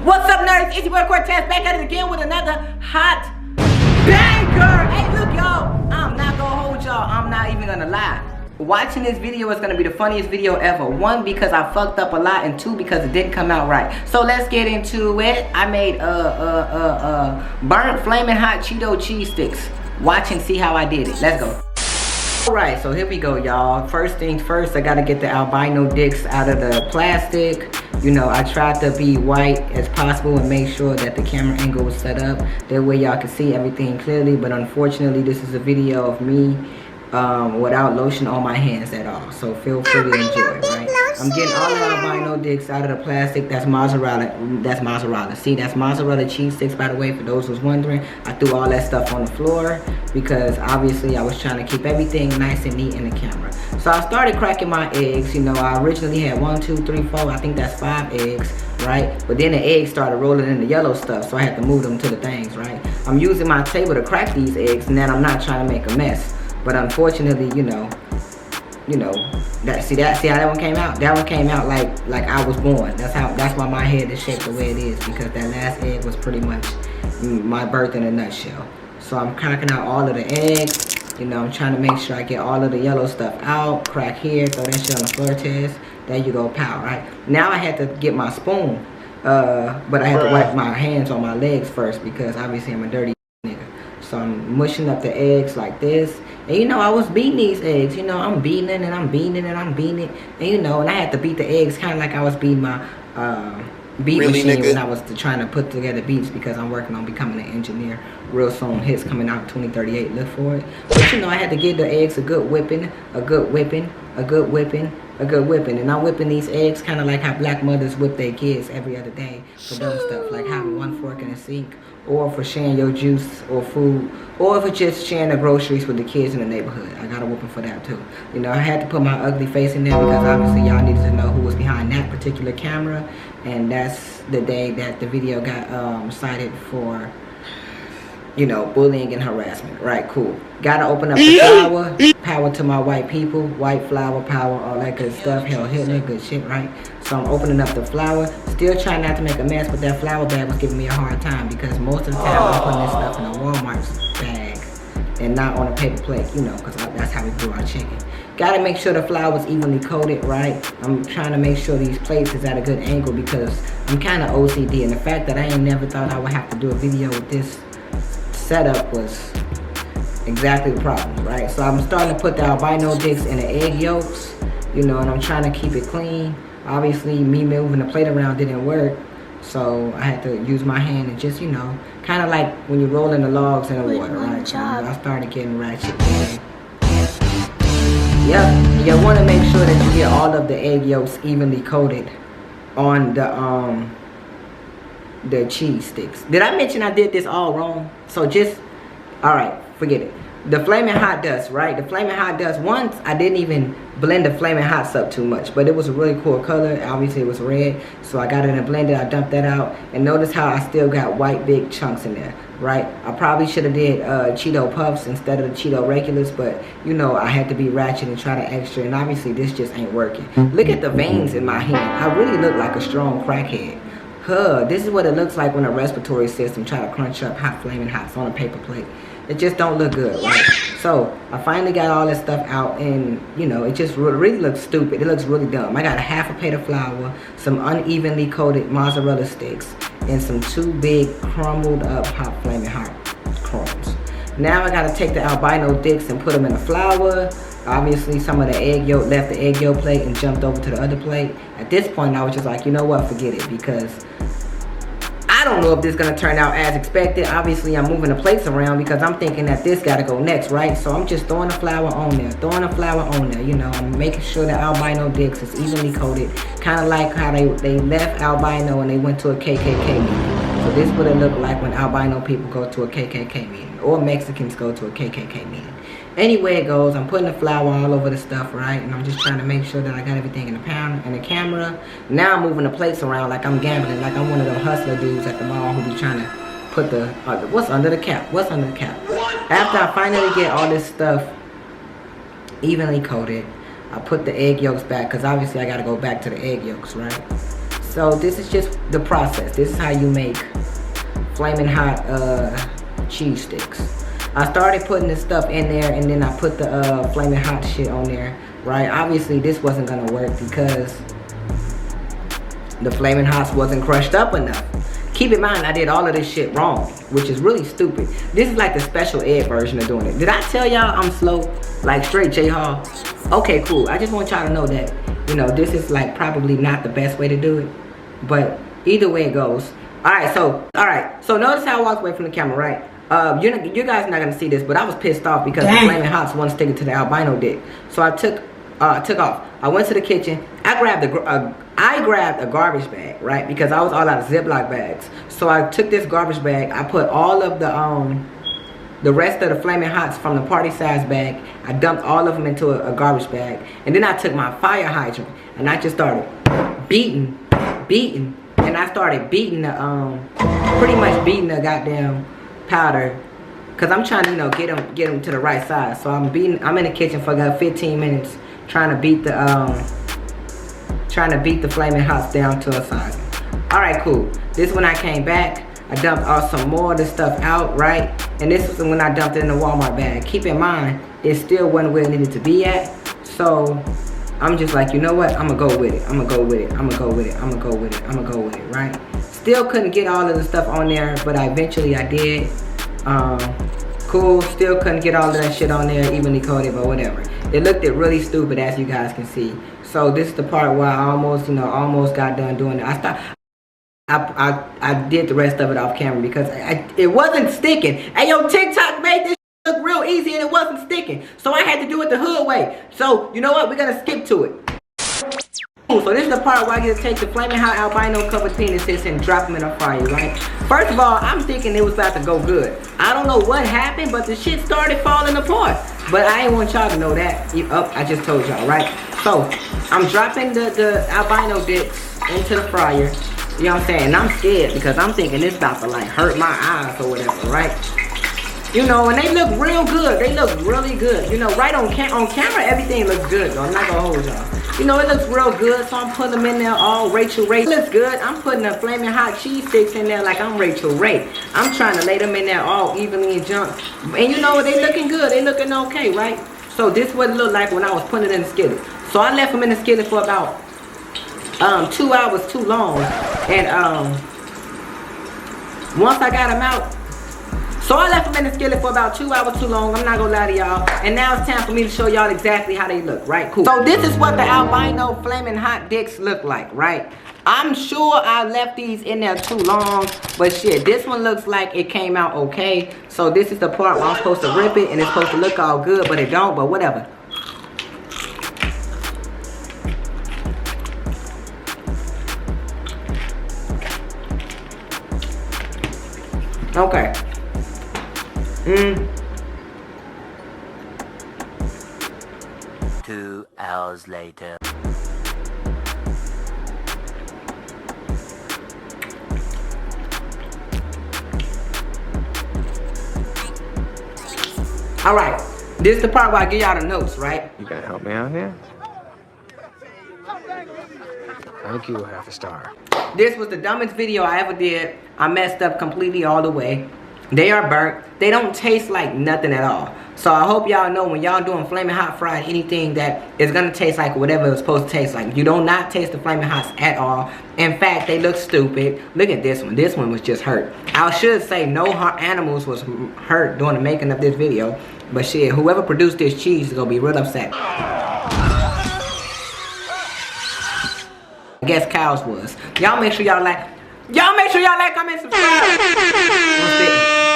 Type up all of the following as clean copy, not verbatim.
What's up, nerds? It's your boy Cortez back at it again with another hot banger. Hey, look, y'all. I'm not gonna hold y'all. I'm not even gonna lie. Watching this video is gonna be the funniest video ever. One, because I fucked up a lot, and two, because it didn't come out right. So let's get into it. I made burnt flaming hot Cheeto cheese sticks. Watch and see how I did it. Let's go. Alright, so here we go, y'all. First things first, I gotta get the albino dicks out of the plastic. You know, I tried to be white as possible and make sure that the camera angle was set up. That way y'all can see everything clearly, but unfortunately this is a video of me without lotion on my hands at all. So feel free to enjoy, right? I'm getting all the albino dicks out of the plastic. That's mozzarella. That's mozzarella. See, that's mozzarella cheese sticks, by the way, for those who's wondering. I threw all that stuff on the floor because obviously I was trying to keep everything nice and neat in the camera. So I started cracking my eggs. You know, I originally had 1, 2, 3, 4. I think that's 5 eggs, right? But then the eggs started rolling in the yellow stuff, so I had to move them to the things, right? I'm using my table to crack these eggs, and then I'm not trying to make a mess. But unfortunately, you know, see how that one came out? That one came out like I was born. That's why my head is shaped the way it is, because that last egg was pretty much my birth in a nutshell. So I'm cracking out all of the eggs. You know, I'm trying to make sure I get all of the yellow stuff out. Crack here, throw that shit on the floor test. There you go, pow, right? Now I had to get my spoon, but I had to wipe my hands on my legs first because obviously I'm a dirty nigga. So I'm mushing up the eggs like this. And you know, I was beating these eggs. You know, I'm beating it and I'm beating it and I'm beating it. And you know, and I had to beat the eggs kind of like I was beating my beat machine when I was trying to put together beats, because I'm working on becoming an engineer real soon. Hits coming out 2038. Look for it. But you know, I had to give the eggs a good whipping, a good whipping, a good whipping, a good whipping. And I'm whipping these eggs kind of like how black mothers whip their kids every other day for dumb stuff, like having one fork in a sink, or for sharing your juice or food, or for just sharing the groceries with the kids in the neighborhood. I got a whooping for that too. You know, I had to put my ugly face in there because obviously y'all needed to know who was behind that particular camera. And that's the day that the video got cited for, you know, bullying and harassment. Right, cool. Gotta open up the flour. Power to my white people. White flour power, all that good stuff. Hell, Hitler, good shit, right? So I'm opening up the flour. Still trying not to make a mess, but that flour bag was giving me a hard time because most of the time I'm putting this stuff in a Walmart bag and not on a paper plate, you know, because that's how we do our chicken. Gotta make sure the flour is evenly coated, right? I'm trying to make sure these plates is at a good angle because I'm kind of OCD, and the fact that I ain't never thought I would have to do a video with this setup was exactly the problem, right? So I'm starting to put the albino dicks in the egg yolks, you know, and I'm trying to keep it clean. Obviously, me moving the plate around didn't work, so I had to use my hand and just, you know, kind of like when you're rolling the logs in the water, right? So I started getting ratchet. Yep, you want to make sure that you get all of the egg yolks evenly coated on the cheese sticks. Did I mention I did this all wrong? So just, all right, forget it. The Flamin' Hot Dust, right? The Flamin' Hot Dust, once I didn't even blend the Flamin' Hots up too much, but it was a really cool color. Obviously it was red, so I got it in a blender. I dumped that out, and notice how I still got white big chunks in there, right? I probably should have did Cheeto Puffs instead of the Cheeto regulars, but you know, I had to be ratchet and try to extra, and obviously this just ain't working. Look at the veins in my hand. I really look like a strong crackhead. This is what it looks like when a respiratory system try to crunch up hot Flamin' Hots on a paper plate. It just don't look good, right? So I finally got all this stuff out, and you know, it just really looks stupid. It looks really dumb. I got a half a plate of flour, some unevenly coated mozzarella sticks, and some 2 big crumbled up hot Flamin' Hot crumbs. Now I gotta take the albino dicks and put them in the flour. Obviously some of the egg yolk left the egg yolk plate and jumped over to the other plate. At this point I was just like, you know what, forget it, because I don't know if this is gonna turn out as expected. Obviously I'm moving the plates around because I'm thinking that this gotta go next, right? So I'm just throwing the flour on there, you know. I'm making sure the albino dicks is evenly coated, kind of like how they left albino and they went to a KKK meeting. So this is what it looked like when albino people go to a KKK meeting, or Mexicans go to a KKK meeting. Anyway it goes, I'm putting the flour all over the stuff, right? And I'm just trying to make sure that I got everything in the camera. Now I'm moving the plates around like I'm gambling, like I'm one of them hustler dudes at the mall who be trying to put the, what's under the cap? What's under the cap? After I finally get all this stuff evenly coated, I put the egg yolks back, because obviously I got to go back to the egg yolks, right? So this is just the process. This is how you make flaming hot cheese sticks. I started putting this stuff in there, and then I put the flaming hot shit on there, right? Obviously this wasn't gonna work because the flaming hots wasn't crushed up enough. Keep in mind, I did all of this shit wrong, which is really stupid. This is like the special ed version of doing it. Did I tell y'all I'm slow? Like straight J-Hall? Okay, cool. I just want y'all to know that, you know, this is like probably not the best way to do it. But either way it goes. Alright, so notice how I walked away from the camera, right? You guys not gonna see this, but I was pissed off because the flaming hots wasn't sticking to the albino dick. So I took off. I went to the kitchen. I grabbed a garbage bag, right? Because I was all out of Ziploc bags. So I took this garbage bag. I put all of the rest of the flaming hots from the party size bag. I dumped all of them into a garbage bag. And then I took my fire hydrant and I just started beating. And I started beating the, pretty much beating the goddamn powder. Cause I'm trying to, you know, get them to the right size. So I'm in the kitchen for about 15 minutes trying to beat the flaming hots down to a size. Alright, cool. This when I came back, I dumped some more of the stuff out, right? And this was when I dumped it in the Walmart bag. Keep in mind, it still wasn't where it needed to be at. So I'm just like, you know what? I'm gonna go with it. I'm gonna go with it. I'm gonna go with it. I'm gonna go with it. I'm gonna go with it, right? Still couldn't get all of the stuff on there, but eventually I did. Cool. Still couldn't get all of that shit on there, evenly coated, but whatever. It looked really stupid, as you guys can see. So this is the part where I almost got done doing it. I did the rest of it off camera because it wasn't sticking. Hey, yo, TikTok made this look real easy and it wasn't sticking. So I had to do it the hood way. So, you know what? We're going to skip to it. So this is the part where I get to take the flaming hot albino covered penises and drop them in a fire, right? First of all, I'm thinking it was about to go good. I don't know what happened, but the shit started falling apart. But I ain't want y'all to know that. I just told y'all, right? So I'm dropping the albino dicks into the fryer. You know what I'm saying? And I'm scared because I'm thinking it's about to like hurt my eyes or whatever, right? You know, and they look real good. They look really good. You know, right on camera, everything looks good, though. I'm not gonna hold y'all. You know, it looks real good, so I'm putting them in there all Rachel Ray. It looks good. I'm putting the flaming hot cheese sticks in there like I'm Rachel Ray. I'm trying to lay them in there all evenly and jump. And you know, they looking good. They looking okay, right? So this is what it looked like when I was putting it in the skillet. So I left them in the skillet for about 2 hours too long. And once I got them out, so I left them in the skillet for about 2 hours too long. I'm not gonna lie to y'all. And now it's time for me to show y'all exactly how they look, right? Cool. So this is what the albino flaming hot dicks look like, right? I'm sure I left these in there too long, but shit, this one looks like it came out okay. So this is the part where I'm supposed to rip it and it's supposed to look all good, but it don't, but whatever. Okay. 2 hours later. All right, this is the part where I give y'all the notes, right? You gonna help me out here? Thank you, half a star. This was the dumbest video I ever did. I messed up completely all the way. They are burnt. They don't taste like nothing at all. So I hope y'all know when y'all doing flaming hot fried anything that is gonna taste like whatever it's supposed to taste like. You do not taste the flaming hots at all. In fact, they look stupid. Look at this one. This one was just hurt. I should say no animals was hurt during the making of this video. But shit, whoever produced this cheese is gonna be real upset. I guess cows was. Y'all make sure y'all like. Y'all make sure y'all like, comment, subscribe.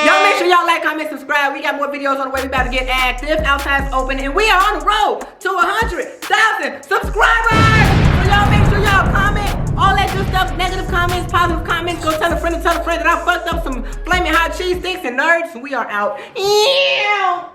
Y'all make sure y'all like, comment, subscribe. We got more videos on the way. We about to get active. Outside's open. And we are on the road to 100,000 subscribers. So y'all make sure y'all comment. All that good stuff. Negative comments, positive comments. Go tell a friend that I fucked up some flaming hot cheese sticks and nerds. And we are out. Yeah.